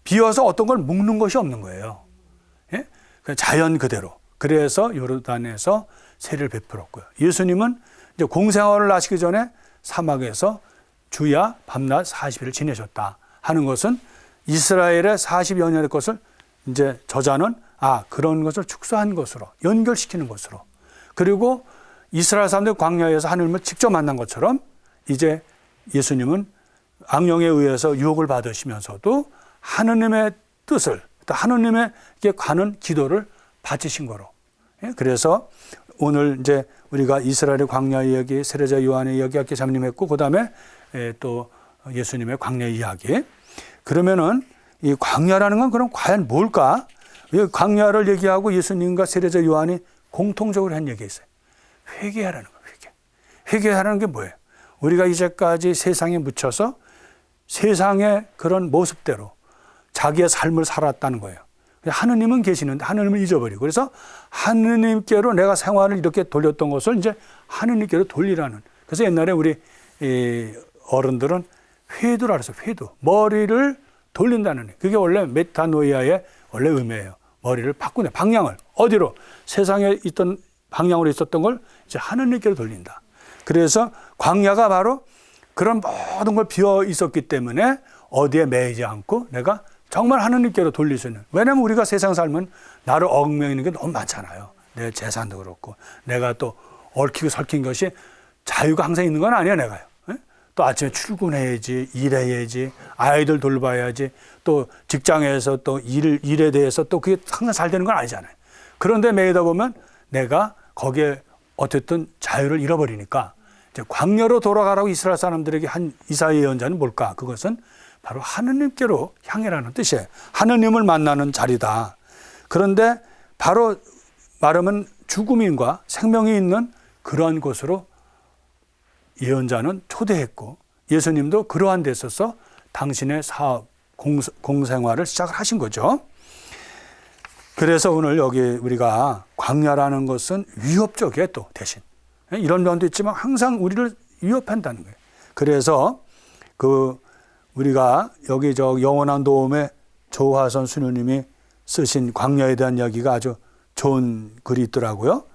비어서 어떤 걸 묶는 것이 없는 거예요. 예? 그냥 자연 그대로. 그래서 요르단에서 세례를 베풀었고요. 예수님은 이제 공생활을 하시기 전에 사막에서 주야 밤낮 40일을 지내셨다 하는 것은 이스라엘의 40여 년의 것을 이제 저자는 그런 것을 축소한 것으로 연결시키는 것으로, 그리고 이스라엘 사람들 광야에서 하나님을 직접 만난 것처럼 이제 예수님은 악령에 의해서 유혹을 받으시면서도 하느님의 뜻을, 또 하느님에게 가는 기도를 바치신 거로. 그래서 오늘 이제 우리가 이스라엘의 광야 이야기, 세례자 요한의 이야기 아까 잠님했고, 그 다음에 또 예수님의 광야 이야기. 그러면은 이 광야라는 건 그럼 과연 뭘까? 이 광야를 얘기하고 예수님과 세례자 요한이 공통적으로 한 얘기가 있어요. 회개하라는 거예요. 회개하라는 게 뭐예요? 우리가 이제까지 세상에 묻혀서 세상의 그런 모습대로 자기의 삶을 살았다는 거예요. 하느님은 계시는데 하느님을 잊어버리고, 그래서 하느님께로 내가 생활을 이렇게 돌렸던 것을 이제 하느님께로 돌리라는. 그래서 옛날에 우리 어른들은 회도라 그래서 회도, 머리를 돌린다는 애. 그게 원래 메타노이아의 원래 의미예요. 머리를 바꾸네, 방향을 어디로, 세상에 있던 방향으로 있었던 걸 이제 하느님께로 돌린다. 그래서 광야가 바로 그런 모든 걸 비어 있었기 때문에 어디에 매이지 않고 내가 정말 하느님께로 돌릴 수 있는. 왜냐하면 우리가 세상 살면 나를 얽매이는 게 너무 많잖아요. 내 재산도 그렇고, 내가 또 얽히고 설킨 것이 자유가 항상 있는 건 아니야, 내가요. 또 아침에 출근해야지, 일해야지, 아이들 돌봐야지, 또 직장에서 또 일에 대해서 또 그게 항상 잘 되는 건 아니잖아요. 그런데 매이다 보면 내가 거기에 어쨌든 자유를 잃어버리니까 이제 광야로 돌아가라고 이스라엘 사람들에게 한 이사야 예언자는 뭘까? 그것은 바로 하느님께로 향해라는 뜻이에요. 하느님을 만나는 자리다. 그런데 바로 말하면 죽음인과 생명이 있는 그러한 곳으로 예언자는 초대했고, 예수님도 그러한 데 있어서 당신의 사업, 공생활을 시작을 하신 거죠. 그래서 오늘 여기 우리가 광야라는 것은 위협적이에요. 또 대신 이런 면도 있지만 항상 우리를 위협한다는 거예요. 그래서 우리가 여기 영원한 도움의 조화선 수녀님이 쓰신 광야에 대한 이야기가 아주 좋은 글이 있더라고요.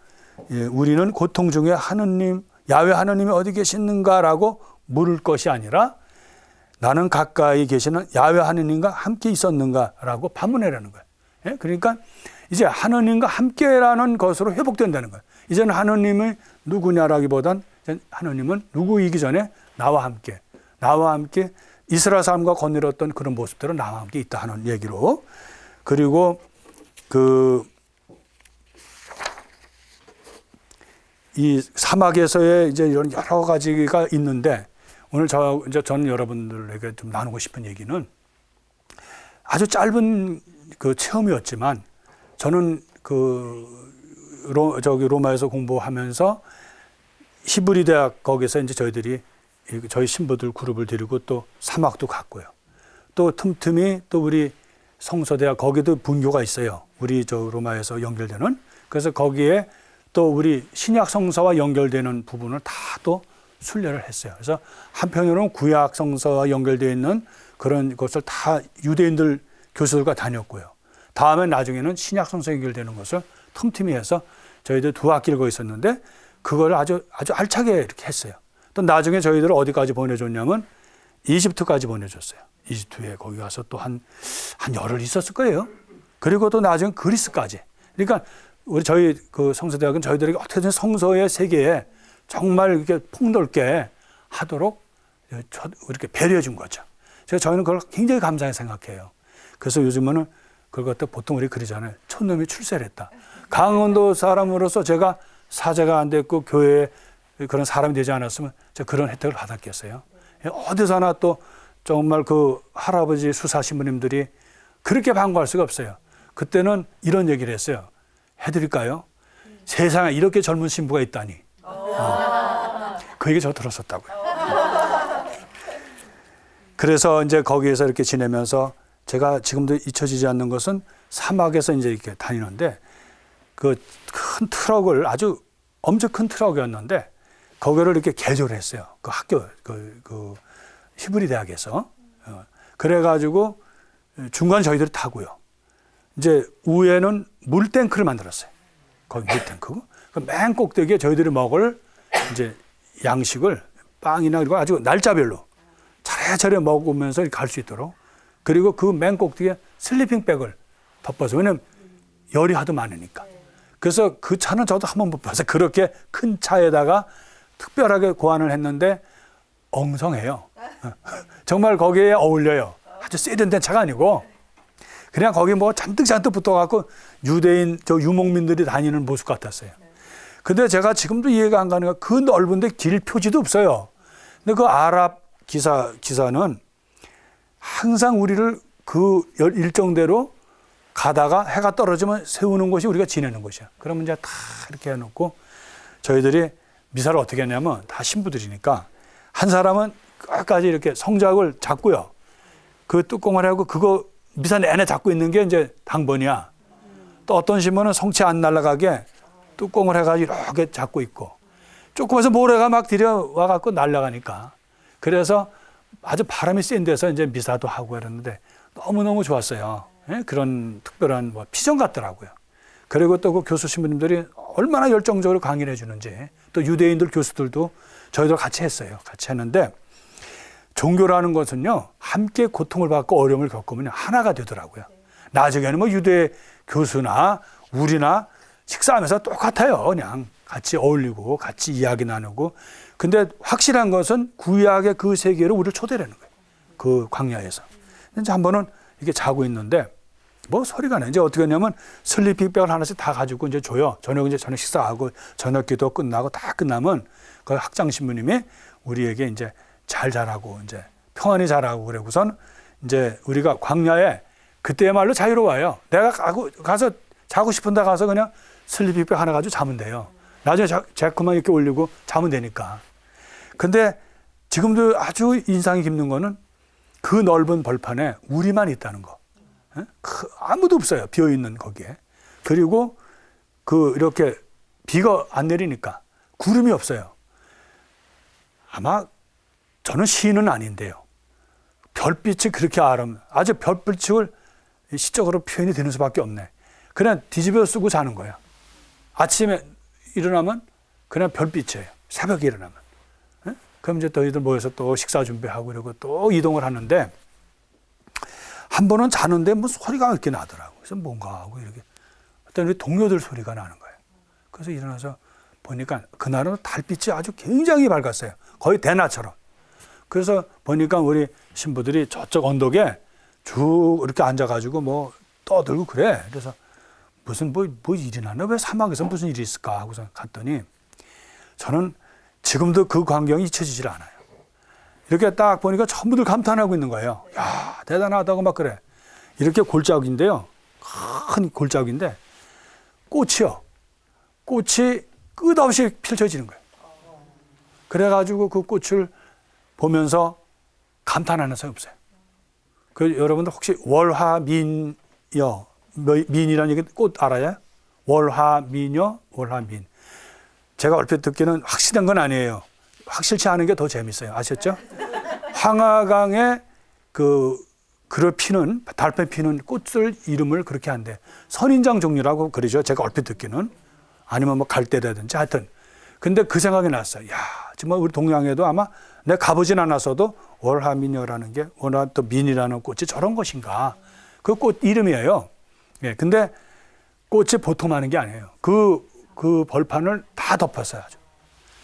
우리는 고통 중에 하느님, 야훼 하느님이 어디 계시는가라고 물을 것이 아니라 나는 가까이 계시는 야훼 하느님과 함께 있었는가라고 반문하라는 거예요. 그러니까 이제 하느님과 함께라는 것으로 회복된다는 거예요. 이제는 하느님이 누구냐라기보단 하느님은 누구이기 전에 나와 함께 이스라엘 사람과 거느렸던 그런 모습대로 나와 함께 있다 하는 얘기로. 그리고 이 사막에서의 이제 이런 여러 가지가 있는데, 오늘 저는 여러분들에게 좀 나누고 싶은 얘기는 아주 짧은 그 체험이었지만, 저는 로마에서 공부하면서 히브리 대학 거기서 이제 저희 신부들 그룹을 데리고 또 사막도 갔고요. 또 틈틈이 또 우리 성서대학 거기도 분교가 있어요. 우리 로마에서 연결되는. 그래서 거기에 또 우리 신약 성서와 연결되는 부분을 다 또 순례를 했어요. 그래서 한편으로는 구약 성서와 연결되어 있는 그런 것을 다 유대인들 교수들과 다녔고요. 다음에 나중에는 신약 성서 연결되는 것을 틈틈이 해서 저희들 2학기를 거기 있었는데 그걸 아주 알차게 이렇게 했어요. 또 나중에 저희들을 어디까지 보내줬냐면 이집트까지 보내줬어요. 이집트에 거기 가서 또 한 열흘 있었을 거예요. 그리고 또 나중에 그리스까지. 그러니까 저희 성서대학은 저희들에게 어떻게든 성서의 세계에 정말 이렇게 폭넓게 하도록 이렇게 배려해 준 거죠. 저희는 그걸 굉장히 감사하게 생각해요. 그래서 요즘은 그걸 갖다 보통 우리 그러잖아요. 촌놈이 출세를 했다. 강원도 사람으로서 제가 사제가 안 됐고 교회에 그런 사람이 되지 않았으면 제가 그런 혜택을 받았겠어요. 어디서나 또 정말 할아버지 수사 신부님들이 그렇게 반가워할 수가 없어요. 그때는 이런 얘기를 했어요. 해드릴까요? 세상에 이렇게 젊은 신부가 있다니. 그 얘기 저 들었었다고요. 그래서 이제 거기에서 이렇게 지내면서 제가 지금도 잊혀지지 않는 것은 사막에서 이제 이렇게 다니는데 그 큰 트럭을 아주 엄청 큰 트럭이었는데 거기를 이렇게 개조를 했어요. 그 학교 그 히브리 대학에서 그래가지고 중간 저희들이 타고요. 이제 위에는 물탱크를 만들었어요. 거기 물탱크. 그 맨 꼭대기에 저희들이 먹을 이제 양식을 빵이나 그리고 아주 날짜별로 차례차례 먹으면서 갈 수 있도록 그리고 그 맨 꼭대기에 슬리핑백을 덮어서 왜냐면 열이 하도 많으니까. 그래서 그 차는 저도 한번 못 봐서 그렇게 큰 차에다가 특별하게 고안을 했는데 엉성해요. 정말 거기에 어울려요. 아주 세련된 차가 아니고 그냥 거기 뭐 잔뜩 붙어갖고 유대인 저 유목민들이 다니는 모습 같았어요. 근데 제가 지금도 이해가 안 가는 게 그 넓은데 길 표지도 없어요. 근데 그 아랍 기사는 항상 우리를 그 일정대로 가다가 해가 떨어지면 세우는 곳이 우리가 지내는 곳이야. 그러면 이제 다 이렇게 해놓고 저희들이 미사를 어떻게 했냐면 다 신부들이니까 한 사람은 끝까지 이렇게 성작을 잡고요. 그 뚜껑을 하고 그거 미사 내내 잡고 있는 게 이제 당번이야. 또 어떤 신부는 성체 안 날아가게 뚜껑을 해가지고 이렇게 잡고 있고 조금해서 모래가 막 들여와갖고 날아가니까 그래서 아주 바람이 센 데서 이제 미사도 하고 그랬는데 너무너무 좋았어요. 예? 그런 특별한 뭐 피정 같더라고요. 그리고 또 그 교수 신부님들이 얼마나 열정적으로 강의를 해주는지 또 유대인들 교수들도 저희들 같이 했어요. 같이 했는데 종교라는 것은요 함께 고통을 받고 어려움을 겪으면 하나가 되더라고요. 나중에는 뭐 유대 교수나 우리나 식사하면서 똑같아요. 그냥 같이 어울리고 같이 이야기 나누고 근데 확실한 것은 구약의 그 세계로 우리를 초대하는 거예요. 그 광야에서. 이제 한 번은 이렇게 자고 있는데 뭐 소리가 나. 이제 어떻게 했냐면 슬리핑백을 하나씩 다 가지고 이제 줘요. 저녁 식사하고 저녁 기도 끝나고 다 끝나면 그 학장 신부님이 우리에게 이제 잘 자라고 이제 평안히 자라고 그러고선 이제 우리가 광야에 그때야말로 자유로워요. 내가 가서 자고 싶은 데 가서 그냥 슬리핑백 하나 가지고 자면 돼요. 나중에 자꾸만 이렇게 올리고 자면 되니까. 근데 지금도 아주 인상이 깊는 거는 그 넓은 벌판에 우리만 있다는 거. 아무도 없어요. 비어있는 거기에. 그리고 이렇게 비가 안 내리니까 구름이 없어요. 아마 저는 시인은 아닌데요. 별빛이 그렇게 아주 별빛을 시적으로 표현이 되는 수밖에 없네. 그냥 뒤집어 쓰고 자는 거예요. 아침에 일어나면 그냥 별빛이에요. 새벽에 일어나면. 그럼 이제 너희들 모여서 또 식사 준비하고 그러고 또 이동을 하는데 한 번은 자는데 뭐 소리가 이렇게 나더라고. 그래서 뭔가 하고 이렇게 어떤 우리 동료들 소리가 나는 거예요. 그래서 일어나서 보니까 그날은 달빛이 아주 굉장히 밝았어요. 거의 대낮처럼. 그래서 보니까 우리 신부들이 저쪽 언덕에 쭉 이렇게 앉아가지고 뭐 떠들고 그래. 그래서 무슨 뭐 일이 나나? 왜 사막에서 무슨 일이 있을까? 하고서 갔더니 저는 지금도 그 광경이 잊혀지질 않아요. 이렇게 딱 보니까 전부들 감탄하고 있는 거예요. 야, 대단하다고 막 그래. 이렇게 골짜기인데요. 큰 골짜기인데 꽃이요. 꽃이 끝없이 펼쳐지는 거예요. 그래가지고 그 꽃을 보면서 감탄하는 사람이 없어요. 여러분들 혹시 월화민여, 민이라는 얘기 꽃 알아요? 월화민여, 월화민. 제가 얼핏 듣기는 확실한 건 아니에요. 확실치 않은 게 더 재밌어요. 아셨죠? 황하강에 그를 피는, 달팽 피는 꽃을 이름을 그렇게 한대. 선인장 종류라고 그러죠. 제가 얼핏 듣기는. 아니면 뭐 갈대라든지 하여튼. 근데 그 생각이 났어요. 야, 정말 우리 동양에도 아마 내가 가보진 않았어도 월화민여라는 게 워낙 또 민이라는 꽃이 저런 것인가. 그 꽃 이름이에요. 예, 근데 꽃이 보통 많은 게 아니에요. 그 벌판을 다 덮었어요. 아주.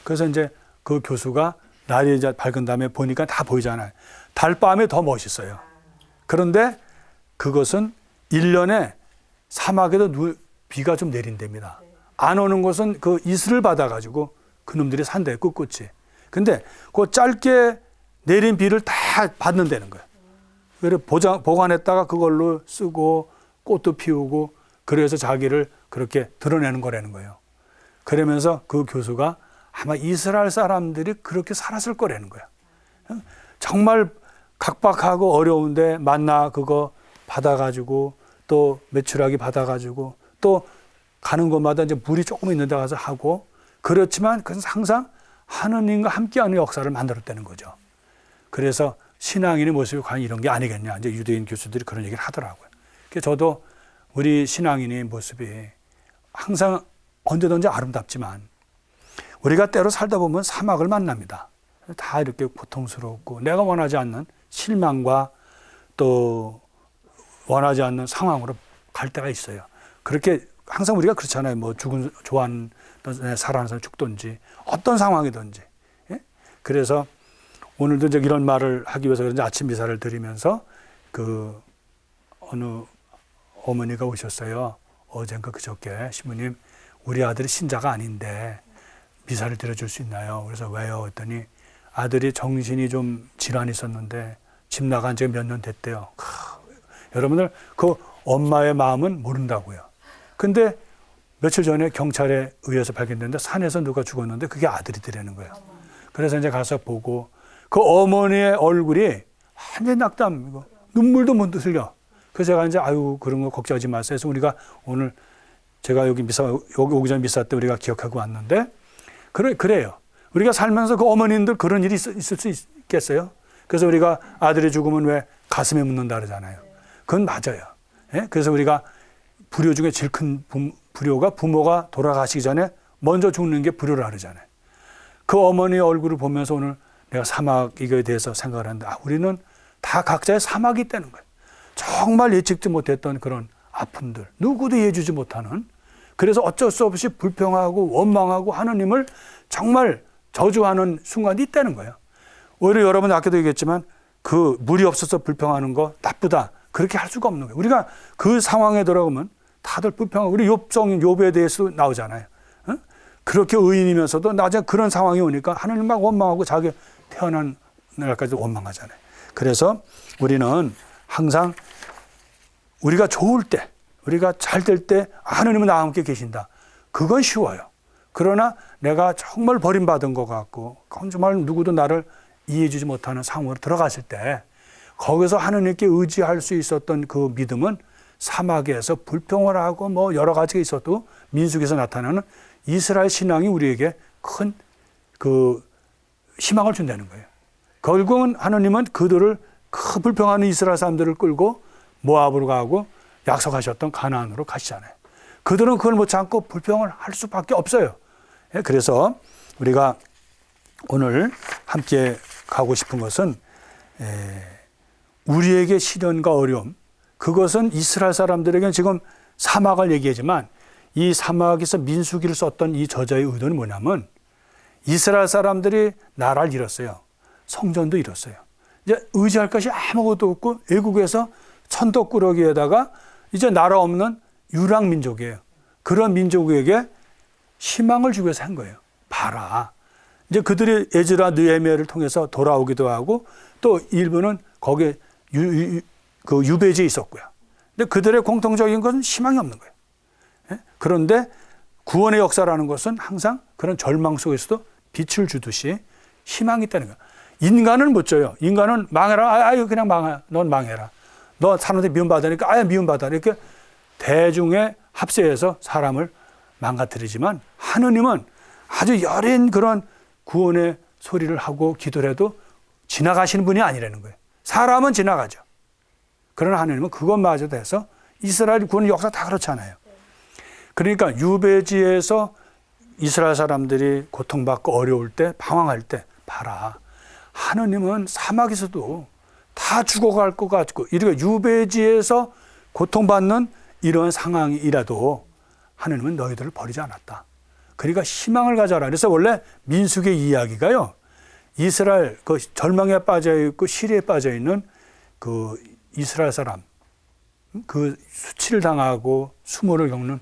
그래서 이제 그 교수가 날이 이제 밝은 다음에 보니까 다 보이잖아요. 달밤에 더 멋있어요. 그런데 그것은 1년에 사막에도 비가 좀 내린답니다. 안 오는 곳은 그 이슬을 받아가지고 그놈들이 산대요, 끝끝이. 근데 그 짧게 내린 비를 다 받는다는 거예요. 그래서 보관했다가 그걸로 쓰고 꽃도 피우고 그래서 자기를 그렇게 드러내는 거라는 거예요. 그러면서 그 교수가 아마 이스라엘 사람들이 그렇게 살았을 거라는 거야. 정말 각박하고 어려운데 만나 그거 받아가지고 또 메추라기 받아가지고 또 가는 곳마다 이제 물이 조금 있는 데 가서 하고 그렇지만 그건 항상 하느님과 함께하는 역사를 만들었다는 거죠. 그래서 신앙인의 모습이 과연 이런 게 아니겠냐. 이제 유대인 교수들이 그런 얘기를 하더라고요. 그래서 저도 우리 신앙인의 모습이 항상 언제든지 아름답지만 우리가 때로 살다 보면 사막을 만납니다. 다 이렇게 고통스럽고 내가 원하지 않는 실망과 또 원하지 않는 상황으로 갈 때가 있어요. 그렇게 항상 우리가 그렇잖아요. 뭐 좋아하는 사랑하는 사람이 죽든지 어떤 상황이든지. 예? 그래서 오늘도 이제 이런 말을 하기 위해서 그런지 아침 미사를 드리면서 그 어느 어머니가 오셨어요. 어젠가 그저께 신부님 우리 아들이 신자가 아닌데 미사를 드려줄 수 있나요? 그래서 왜요? 했더니 아들이 정신이 좀 질환이 있었는데 집 나간 지 몇 년 됐대요. 여러분들 그 엄마의 마음은 모른다고요. 근데 며칠 전에 경찰에 의해서 발견됐는데 산에서 누가 죽었는데 그게 아들이더라는 거예요. 그래서 이제 가서 보고 그 어머니의 얼굴이 완전 낙담이고 눈물도 못 흘려. 그래서 제가 이제 아유 그런 거 걱정하지 마세요. 그래서 우리가 오늘 제가 여기 오기 전 미사 때 우리가 기억하고 왔는데 그래요. 우리가 살면서 그 어머님들 그런 일이 있을 수 있겠어요? 그래서 우리가 아들이 죽으면 왜 가슴에 묻는다 그러잖아요. 그건 맞아요. 예? 그래서 우리가 불효 중에 제일 큰 불효가 부모가 돌아가시기 전에 먼저 죽는 게 불효라 그러잖아요. 그 어머니의 얼굴을 보면서 오늘 내가 사막 이거에 대해서 생각을 하는데 우리는 다 각자의 사막이 있다는 거예요. 정말 예측도 못했던 그런 아픔들, 누구도 이해해주지 못하는 그래서 어쩔 수 없이 불평하고 원망하고 하느님을 정말 저주하는 순간이 있다는 거예요. 오히려 여러분 아까도 얘기했지만 그 물이 없어서 불평하는 거 나쁘다. 그렇게 할 수가 없는 거예요. 우리가 그 상황에 들어가면 다들 불평하고 우리 욥에 대해서 나오잖아요. 어? 그렇게 의인이면서도 나중에 그런 상황이 오니까 하느님 막 원망하고 자기 태어난 날까지도 원망하잖아요. 그래서 우리는 항상 우리가 좋을 때 우리가 잘 될 때 하느님은 나와 함께 계신다. 그건 쉬워요. 그러나 내가 정말 버림받은 것 같고 정말 누구도 나를 이해해 주지 못하는 상황으로 들어갔을 때 거기서 하느님께 의지할 수 있었던 그 믿음은 사막에서 불평을 하고 뭐 여러 가지가 있어도 민수기에서 나타나는 이스라엘 신앙이 우리에게 큰 그 희망을 준다는 거예요. 결국은 하느님은 그들을 그 불평하는 이스라엘 사람들을 끌고 모압으로 가고 약속하셨던 가나안으로 가시잖아요. 그들은 그걸 못 참고 불평을 할 수밖에 없어요. 그래서 우리가 오늘 함께 가고 싶은 것은 우리에게 시련과 어려움, 그것은 이스라엘 사람들에게는 지금 사막을 얘기하지만 이 사막에서 민수기를 썼던 이 저자의 의도는 뭐냐면 이스라엘 사람들이 나라를 잃었어요. 성전도 잃었어요. 이제 의지할 것이 아무것도 없고 애국에서 천덕꾸러기에다가 이제 나라 없는 유랑 민족이에요. 그런 민족에게 희망을 주기 위해서 한 거예요. 봐라. 이제 그들이 에즈라 느헤미야를 통해서 돌아오기도 하고 또 일부는 거기에 그 유배지에 있었고요. 근데 그들의 공통적인 것은 희망이 없는 거예요. 예? 그런데 구원의 역사라는 것은 항상 그런 절망 속에서도 빛을 주듯이 희망이 있다는 거예요. 인간은 못 줘요. 인간은 망해라. 아유 그냥 망해. 넌 망해라. 너 사람들이 미움받으니까 아예 미움받아. 이렇게 대중의 합세해서 사람을 망가뜨리지만 하느님은 아주 여린 그런 구원의 소리를 하고 기도를 해도 지나가시는 분이 아니라는 거예요. 사람은 지나가죠. 그러나 하느님은 그것마저도 해서 이스라엘 구원 역사 다 그렇잖아요. 그러니까 유배지에서 이스라엘 사람들이 고통받고 어려울 때 방황할 때 봐라. 하느님은 사막에서도 다 죽어갈 것 같고 이렇게 유배지에서 고통받는 이런 상황이라도 하느님은 너희들을 버리지 않았다. 그러니까 희망을 가져라. 그래서 원래 민수기의 이야기가요. 이스라엘 그 절망에 빠져 있고 시리에 빠져 있는 그 이스라엘 사람 그 수치를 당하고 수모를 겪는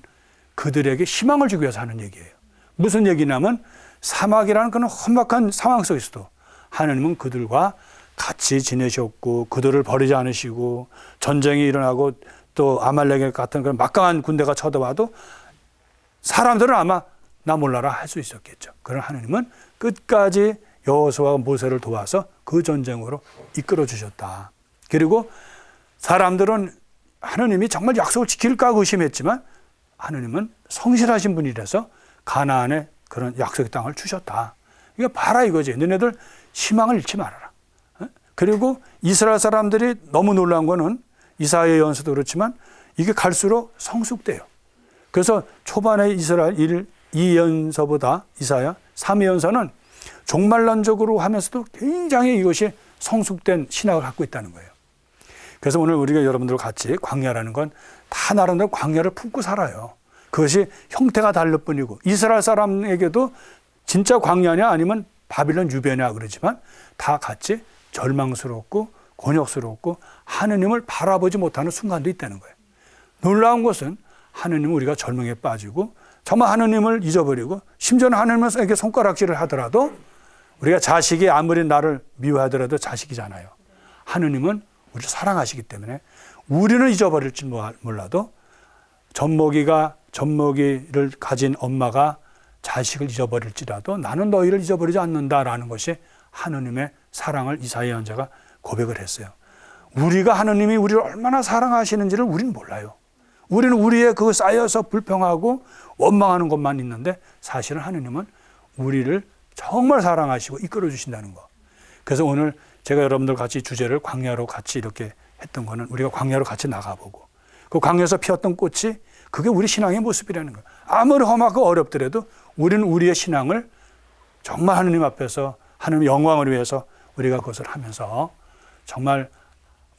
그들에게 희망을 주기 위해서 하는 얘기예요. 무슨 얘기냐면 사막이라는 그런 험악한 상황 속에서도 하느님은 그들과 같이 지내셨고 그들을 버리지 않으시고 전쟁이 일어나고 또 아말렉 같은 그런 막강한 군대가 쳐들어와도 사람들은 아마 나 몰라라 할 수 있었겠죠. 그러나 하느님은 끝까지 여호수아와 모세를 도와서 그 전쟁으로 이끌어 주셨다. 그리고 사람들은 하느님이 정말 약속을 지킬까 의심했지만 하느님은 성실하신 분이라서 가나안에 그런 약속의 땅을 주셨다. 이게 봐라 이거지. 너네들 희망을 잃지 말아라. 그리고 이스라엘 사람들이 너무 놀란 거는 이사야 예언서도 그렇지만 이게 갈수록 성숙돼요. 그래서 초반에 이스라엘 2예언서보다 이사야 3예언서는 종말론적으로 하면서도 굉장히 이것이 성숙된 신학을 갖고 있다는 거예요. 그래서 오늘 우리가 여러분들과 같이 광야라는 건 다 나름대로 광야를 품고 살아요. 그것이 형태가 다를 뿐이고 이스라엘 사람에게도 진짜 광야냐 아니면 바빌론 유배냐 그러지만 다 같이 절망스럽고 곤욕스럽고 하느님을 바라보지 못하는 순간도 있다는 거예요. 놀라운 것은 하느님은 우리가 절망에 빠지고 정말 하느님을 잊어버리고 심지어는 하느님에게 손가락질을 하더라도 우리가 자식이 아무리 나를 미워하더라도 자식이잖아요. 하느님은 우리를 사랑하시기 때문에 우리는 잊어버릴지 몰라도 젖먹이를 가진 엄마가 자식을 잊어버릴지라도 나는 너희를 잊어버리지 않는다라는 것이 하느님의 사랑을 이사야 예언자가 고백을 했어요. 우리가 하느님이 우리를 얼마나 사랑하시는지를 우리는 몰라요. 우리는 우리의 그 쌓여서 불평하고 원망하는 것만 있는데 사실은 하느님은 우리를 정말 사랑하시고 이끌어 주신다는 거. 그래서 오늘 제가 여러분들 같이 주제를 광야로 같이 이렇게 했던 거는 우리가 광야로 같이 나가보고 그 광야에서 피었던 꽃이 그게 우리 신앙의 모습이라는 거예요. 아무리 험하고 어렵더라도 우리는 우리의 신앙을 정말 하느님 앞에서 하느님 영광을 위해서 우리가 그것을 하면서 정말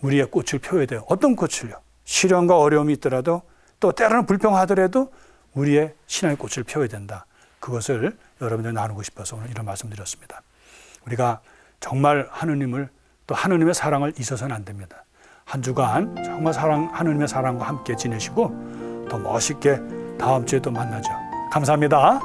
우리의 꽃을 펴야 돼요. 어떤 꽃을요? 시련과 어려움이 있더라도 또 때로는 불평하더라도 우리의 신앙의 꽃을 펴야 된다. 그것을 여러분들 나누고 싶어서 오늘 이런 말씀 드렸습니다. 우리가 정말 하느님을 또 하느님의 사랑을 잊어서는 안 됩니다. 한 주간 정말 하느님의 사랑과 함께 지내시고 더 멋있게 다음 주에 또 만나죠. 감사합니다.